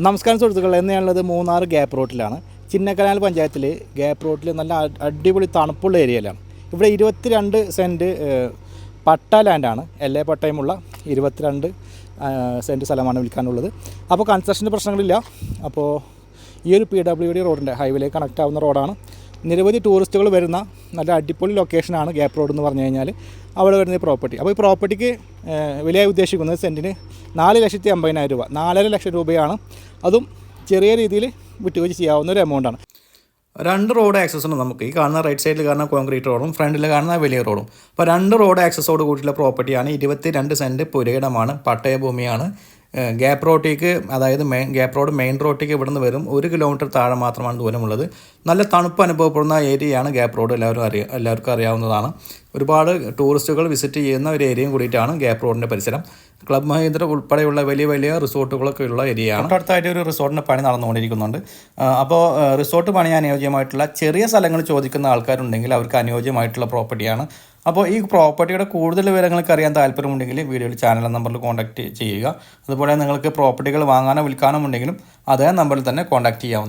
നമസ്കാരം സുഹൃത്തുക്കളെ, എന്നെയാണുള്ളത് മൂന്നാർ ഗ്യാപ്പ് റോട്ടിലാണ്. ചിന്നക്കനാൽ പഞ്ചായത്തിൽ ഗ്യാപ്പ് റോട്ടിൽ നല്ല അടിപൊളി തണുപ്പുള്ള ഏരിയയിലാണ്. ഇവിടെ 22 സെൻറ്റ് പട്ട ലാൻഡാണ്. എല്ലാ പട്ടയമുള്ള 22 സെൻറ്റ് സ്ഥലമാണ് വിൽക്കാനുള്ളത്. അപ്പോൾ കൺസ്ട്രക്ഷൻ്റെ പ്രശ്നങ്ങളില്ല. അപ്പോൾ ഈ ഒരു PWD റോഡിൻ്റെ ഹൈവേയിലേക്ക് കണക്റ്റ് ആവുന്ന റോഡാണ്. നിരവധി ടൂറിസ്റ്റുകൾ വരുന്ന നല്ല അടിപൊളി ലൊക്കേഷനാണ് ഗ്യാപ്പ് റോഡ് എന്ന് പറഞ്ഞു കഴിഞ്ഞാൽ. അവിടെ വരുന്ന ഈ പ്രോപ്പർട്ടി, അപ്പോൾ ഈ പ്രോപ്പർട്ടിക്ക് വിലയായി ഉദ്ദേശിക്കുന്നത് സെൻറ്റിന് 4,50,000 രൂപ. 4.5 ലക്ഷം രൂപയാണ്. അതും ചെറിയ രീതിയിൽ വിട്ടുവീഴ്ച ചെയ്യാവുന്ന ഒരു എമൗണ്ടാണ്. 2 റോഡ് ആക്സസ് ഉണ്ട് നമുക്ക്. ഈ കാണുന്ന റൈറ്റ് സൈഡിൽ കാണുന്ന കോൺക്രീറ്റ് റോഡും ഫ്രണ്ടിൽ കാണുന്ന വലിയ റോഡും. അപ്പോൾ 2 റോഡ് ആക്സസോട് കൂടിയുള്ള പ്രോപ്പർട്ടിയാണ്. 22 സെൻറ്റ് പുരയിടമാണ്, പട്ടയ ഭൂമിയാണ്. ഗ്യാപ്പ് റോട്ടിലേക്ക്, അതായത് ഗ്യാപ്പ് റോഡ് മെയിൻ റോട്ടിലേക്ക് ഇവിടുന്ന് വരും 1 കിലോമീറ്റർ താഴെ മാത്രമാണ് ദൂരമുള്ളത്. നല്ല തണുപ്പ് അനുഭവപ്പെടുന്ന ഏരിയയാണ് ഗ്യാപ്പ് റോഡ്. എല്ലാവർക്കും അറിയാവുന്നതാണ്. ഒരുപാട് ടൂറിസ്റ്റുകൾ വിസിറ്റ് ചെയ്യുന്ന ഒരു ഏരിയയും കൂടിയിട്ടാണ് ഗ്യാപ്പ് റോഡിൻ്റെ പരിസരം. ക്ലബ് മഹീന്ദ്ര ഉൾപ്പെടെയുള്ള വലിയ വലിയ റിസോർട്ടുകളൊക്കെ ഉള്ള ഏരിയയാണ്. തൊട്ടടുത്തായിട്ട് ഒരു റിസോർട്ടിൻ്റെ പണി നടന്നുകൊണ്ടിരിക്കുന്നുണ്ട്. അപ്പോൾ റിസോർട്ട് പണിയാൻ അനുയോജ്യമായിട്ടുള്ള ചെറിയ സ്ഥലങ്ങൾ ചോദിക്കുന്ന ആൾക്കാരുണ്ടെങ്കിൽ അവർക്ക് അനുയോജ്യമായിട്ടുള്ള പ്രോപ്പർട്ടിയാണ്. അപ്പോൾ ഈ പ്രോപ്പർട്ടിയുടെ കൂടുതൽ വിവരങ്ങൾക്ക് അറിയാൻ താല്പര്യമുണ്ടെങ്കിൽ വീഡിയോയിൽ ചാനൽ നമ്പറിൽ കോൺടാക്റ്റ് ചെയ്യുക. അതുപോലെ നിങ്ങൾക്ക് പ്രോപ്പർട്ടികൾ വാങ്ങാനോ വിൽക്കാനോ ഉണ്ടെങ്കിലും അതേ നമ്പറിൽ തന്നെ കോൺടാക്റ്റ് ചെയ്യാവുന്നതാണ്.